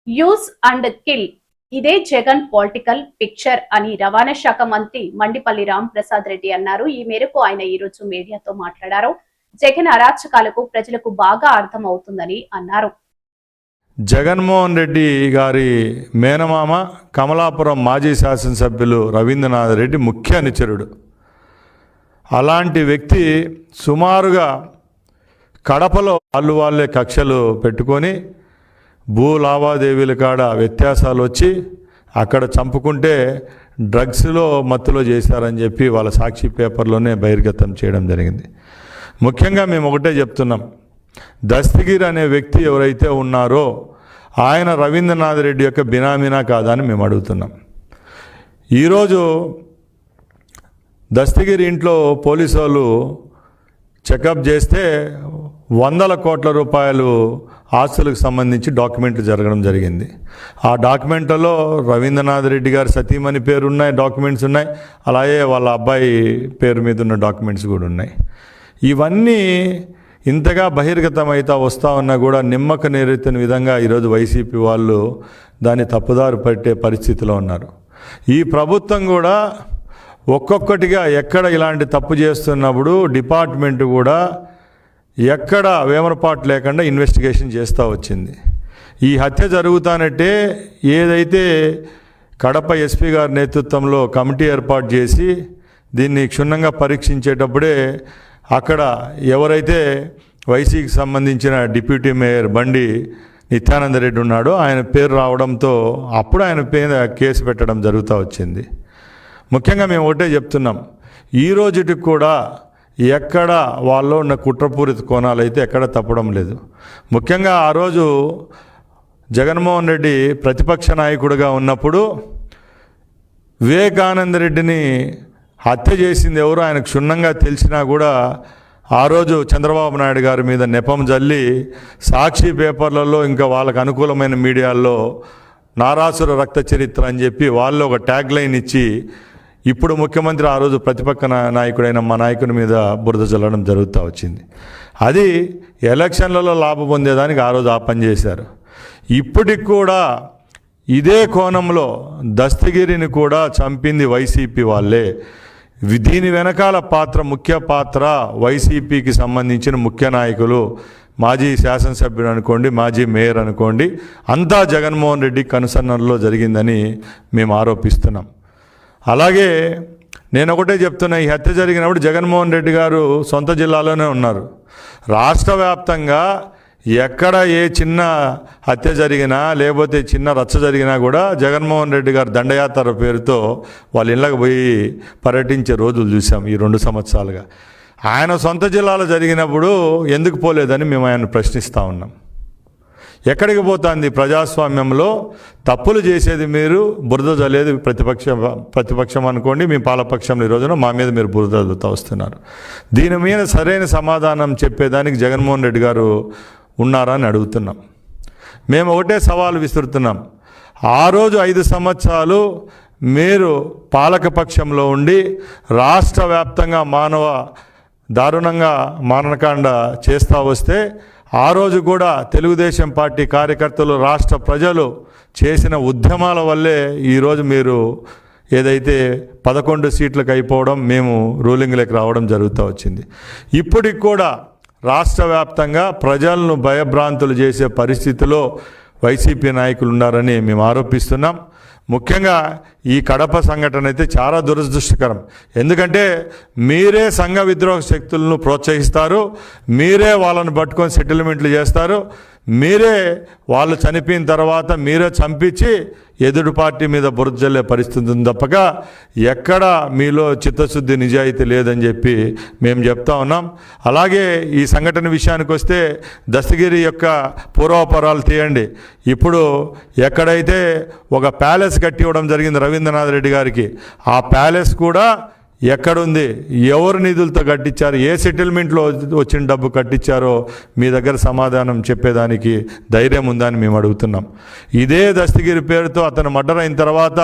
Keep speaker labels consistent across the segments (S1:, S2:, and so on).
S1: Use and kill ఇదే Jagan political picture అని రవాణా శాఖ మంత్రి మండిపల్లి రాంప్రసాద్ రెడ్డి అన్నారు. ఈ మేరకు ఆయన ఈ రోజు మీడియాతో మాట్లాడారు. జగన్ అరాచకాలకు ప్రజలకు బాగా అర్థం అవుతుందని అన్నారు.
S2: జగన్మోహన్ రెడ్డి గారి మేనమామ కమలాపురం మాజీ శాసనసభ్యులు రవీంద్రనాథ్ రెడ్డి ముఖ్య అనుచరుడు. అలాంటి వ్యక్తి సుమారుగా కడపలో వాళ్ళే కక్షలు పెట్టుకొని భూ లావాదేవీల కాడ వ్యత్యాసాలు వచ్చి అక్కడ చంపుకుంటే డ్రగ్స్లో మత్తులో చేశారని చెప్పి వాళ్ళ సాక్షి పేపర్లోనే బహిర్గతం చేయడం జరిగింది. ముఖ్యంగా మేము ఒకటే చెప్తున్నాం, దస్తగిరి అనే వ్యక్తి ఎవరైతే ఉన్నారో ఆయన రవీంద్రనాథ్ రెడ్డి యొక్క బినామీనా కాదా అని మేము అడుగుతున్నాం. ఈరోజు దస్తగిరి ఇంట్లో పోలీసు వాళ్ళు చెకప్ చేస్తే 100 కోట్ల రూపాయలు ఆస్తులకు సంబంధించి డాక్యుమెంట్లు జరగడం జరిగింది. ఆ డాక్యుమెంట్లలో రవీంద్రనాథ్ రెడ్డి గారి సతీమణి పేరు ఉన్నాయి, డాక్యుమెంట్స్ ఉన్నాయి. అలాగే వాళ్ళ అబ్బాయి పేరు మీద ఉన్న డాక్యుమెంట్స్ కూడా ఉన్నాయి. ఇవన్నీ ఇంతగా బహిర్గతమైతా వస్తూ ఉన్నా కూడా నిమ్మక నీరెత్తిన విధంగా ఈరోజు వైసీపీ వాళ్ళు దాన్ని తప్పుదారు పట్టే పరిస్థితిలో ఉన్నారు. ఈ ప్రభుత్వం కూడా ఒక్కొక్కటిగా ఎక్కడ ఇలాంటి తప్పు చేస్తున్నప్పుడు డిపార్ట్మెంట్ కూడా ఎక్కడ వేమరపాటు లేకుండా ఇన్వెస్టిగేషన్ చేస్తూ వచ్చింది. ఈ హత్య జరుగుతానంటే ఏదైతే కడప ఎస్పీ గారి నేతృత్వంలో కమిటీ ఏర్పాటు చేసి దీన్ని క్షుణ్ణంగా పరీక్షించేటప్పుడే అక్కడ ఎవరైతే వైసీకి సంబంధించిన డిప్యూటీ మేయర్ బండి నిత్యానంద రెడ్డి ఉన్నాడో ఆయన పేరు రావడంతో అప్పుడు ఆయన మీద కేసు పెట్టడం జరుగుతూ వచ్చింది. ముఖ్యంగా మేము ఒకటే చెప్తున్నాం, ఈ రోజుకి కూడా ఎక్కడ వాళ్ళు ఉన్న కుట్రపూరిత కోణాలు అయితే ఎక్కడ తప్పడం లేదు. ముఖ్యంగా ఆ రోజు జగన్మోహన్ రెడ్డి ప్రతిపక్ష నాయకుడిగా ఉన్నప్పుడు వివేకానంద రెడ్డిని హత్య చేసింది ఎవరు ఆయన క్షుణ్ణంగా తెలిసినా కూడా ఆ రోజు చంద్రబాబు నాయుడు గారి మీద నెపం జల్లి సాక్షి పేపర్లలో ఇంకా వాళ్ళకు అనుకూలమైన మీడియాల్లో నారాసుర రక్త చరిత్ర అని చెప్పి వాళ్ళు ఒక ట్యాగ్ లైన్ ఇచ్చి ఇప్పుడు ముఖ్యమంత్రి ఆ రోజు ప్రతిపక్ష నాయకుడైన మా నాయకుని మీద బురద చల్లడం జరుగుతూ వచ్చింది. అది ఎలక్షన్లలో లాభం పొందేదానికి ఆ రోజు ఆ పని చేశారు. ఇప్పటికి కూడా ఇదే కోణంలో దస్తగిరిని కూడా చంపింది వైసీపీ వాళ్ళే. దీని వెనకాల ముఖ్య పాత్ర వైసీపీకి సంబంధించిన ముఖ్య నాయకులు, మాజీ శాసనసభ్యుడు అనుకోండి, మాజీ మేయర్ అనుకోండి, అంతా జగన్మోహన్ రెడ్డి కనుసన్నల్లో జరిగిందని మేము ఆరోపిస్తున్నాం. అలాగే నేను ఒకటే చెప్తున్నా, ఈ హత్య జరిగినప్పుడు జగన్మోహన్ రెడ్డి గారు సొంత జిల్లాలోనే ఉన్నారు. రాష్ట్ర వ్యాప్తంగా ఎక్కడ ఏ చిన్న హత్య జరిగినా లేకపోతే చిన్న రచ్చ జరిగినా కూడా జగన్మోహన్ రెడ్డి గారు దండయాత్ర పేరుతో వాళ్ళ ఇళ్ళకి పోయి పర్యటించే రోజులు చూసాం ఈ 2 సంవత్సరాలుగా. ఆయన సొంత జిల్లాలో జరిగినప్పుడు ఎందుకు పోలేదని మేము ఆయన ప్రశ్నిస్తూ ఉన్నాం. ఎక్కడికి పోతుంది ప్రజాస్వామ్యంలో? తప్పులు చేసేది మీరు, బురద జల్లేది ప్రతిపక్షం అనుకోండి. మీ పాలపక్షంలో ఈ రోజున మా మీద మీరు బురద జల్లుతూ వస్తున్నారు. దీని మీద సరైన సమాధానం చెప్పేదానికి జగన్మోహన్ రెడ్డి గారు ఉన్నారా అని అడుగుతున్నాం. మేము ఒకటే సవాలు విసురుతున్నాం, ఆ రోజు 5 సంవత్సరాలు మీరు పాలకపక్షంలో ఉండి రాష్ట్ర వ్యాప్తంగా దారుణంగా మారణకాండ చేస్తూ వస్తే ఆ రోజు కూడా తెలుగుదేశం పార్టీ కార్యకర్తలు, రాష్ట్ర ప్రజలు చేసిన ఉద్యమాల వల్లే ఈరోజు మీరు ఏదైతే 11 సీట్లకు అయిపోవడం, మేము రూలింగ్లోకి రావడం జరుగుతూ వచ్చింది. ఇప్పటికి కూడా రాష్ట్ర వ్యాప్తంగా ప్రజలను భయభ్రాంతులు చేసే పరిస్థితిలో వైసీపీ నాయకులు ఉన్నారని మేము ఆరోపిస్తున్నాం. ముఖ్యంగా ఈ కడప సంఘటన అయితే చాలా దురదృష్టకరం. ఎందుకంటే మీరే సంఘ విద్రోహ శక్తులను ప్రోత్సహిస్తారు, మీరే వాళ్ళని పట్టుకొని సెటిల్మెంట్లు చేస్తారు, మీరే వాళ్ళు చనిపోయిన తర్వాత మీరే చంపించి ఎదుటి పార్టీ మీద బురద జల్లే పరిస్థితి ఉంది తప్పక ఎక్కడ మీలో చిత్తశుద్ధి నిజాయితీ లేదని చెప్పి మేము చెప్తా ఉన్నాం. అలాగే ఈ సంఘటన విషయానికి వస్తే దస్తగిరి యొక్క పూర్వాపరాలు తీయండి. ఇప్పుడు ఎక్కడైతే ఒక ప్యాలెస్ కట్టి ఇవ్వడం జరిగింది రవీంద్రనాథ్ రెడ్డి గారికి, ఆ ప్యాలెస్ కూడా ఎక్కడుంది, ఎవరు నిధులతో కట్టించారు, ఏ సెటిల్మెంట్లో వచ్చిన డబ్బు కట్టించారో మీ దగ్గర సమాధానం చెప్పేదానికి ధైర్యం ఉందని మేము అడుగుతున్నాం. ఇదే దస్తగిరి పేరుతో అతను మర్డర్ అయిన తర్వాత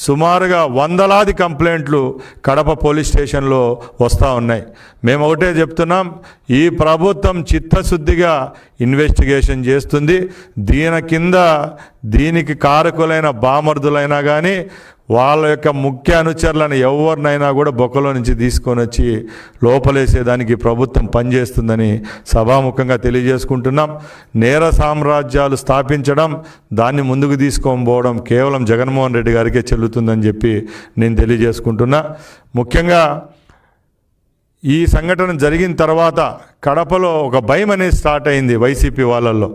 S2: సుమారుగా వందలాది కంప్లైంట్లు కడప పోలీస్ స్టేషన్లో వస్తూ ఉన్నాయి. మేము ఒకటే చెప్తున్నాం, ఈ ప్రభుత్వం చిత్తశుద్ధిగా ఇన్వెస్టిగేషన్ చేస్తుంది. దీనికి కారకులైన బామర్దులైనా కానీ వాళ్ళ యొక్క ముఖ్య అనుచరులను ఎవరినైనా కూడా బొక్కలో నుంచి తీసుకొని వచ్చి లోపలేసేదానికి ప్రభుత్వం పనిచేస్తుందని సభాముఖంగా తెలియజేసుకుంటున్నాం. నేర సామ్రాజ్యాలు స్థాపించడం, దాన్ని ముందుకు తీసుకొని పోవడం కేవలం జగన్మోహన్ రెడ్డి గారికే చెల్లుతుందని చెప్పి నేను తెలియజేసుకుంటున్నా. ముఖ్యంగా ఈ సంఘటన జరిగిన తర్వాత కడపలో ఒక భయం అనేది స్టార్ట్ అయింది వైసీపీ వాళ్ళల్లో.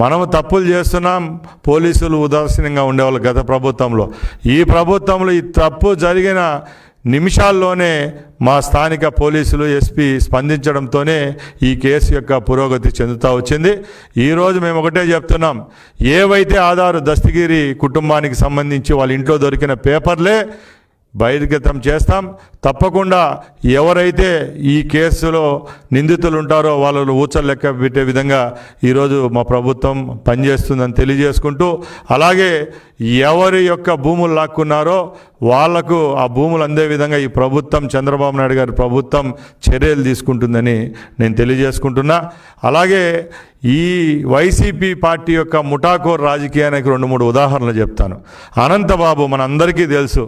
S2: మనము తప్పులు చేస్తున్నాం, పోలీసులు ఉదాసీనంగా ఉండేవాళ్ళు గత ప్రభుత్వంలో. ఈ ప్రభుత్వంలో ఈ తప్పు జరిగిన నిమిషాల్లోనే మా స్థానిక పోలీసులు ఎస్పీ స్పందించడంతోనే ఈ కేసు యొక్క పురోగతి చెందుతూ వచ్చింది. ఈరోజు మేము ఒకటే చెప్తున్నాం, ఏవైతే ఆధారు దస్తగిరి కుటుంబానికి సంబంధించి వాళ్ళ ఇంట్లో దొరికిన పేపర్లే బహిర్గతం చేస్తాం. తప్పకుండా ఎవరైతే ఈ కేసులో నిందితులు ఉంటారో వాళ్ళను ఊచలు లెక్క పెట్టే విధంగా ఈరోజు మా ప్రభుత్వం పనిచేస్తుందని తెలియజేసుకుంటూ, అలాగే ఎవరి యొక్క భూములు లాక్కున్నారో వాళ్లకు ఆ భూములు అందే విధంగా ఈ ప్రభుత్వం, చంద్రబాబు నాయుడు గారి ప్రభుత్వం చర్యలు తీసుకుంటుందని నేను తెలియజేసుకుంటున్నా. అలాగే ఈ వైసీపీ పార్టీ యొక్క ముఠాకోర్ రాజకీయానికి 2-3 ఉదాహరణలు చెప్తాను. అనంతబాబు మనందరికీ తెలుసు.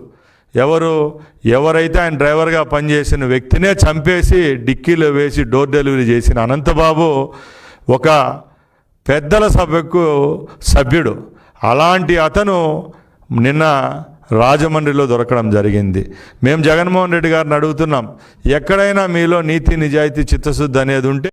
S2: ఎవరైతే ఆయన డ్రైవర్గా పనిచేసిన వ్యక్తినే చంపేసి డిక్కీలో వేసి డోర్ డెలివరీ చేసిన అనంతబాబు ఒక పెద్దల సభకు సభ్యుడు. అలాంటి అతను నిన్న రాజమండ్రిలో దొరకడం జరిగింది. మేము జగన్మోహన్ రెడ్డి గారిని అడుగుతున్నాం, ఎక్కడైనా మీలో నీతి నిజాయితీ చిత్తశుద్ధి అనేది ఉంటే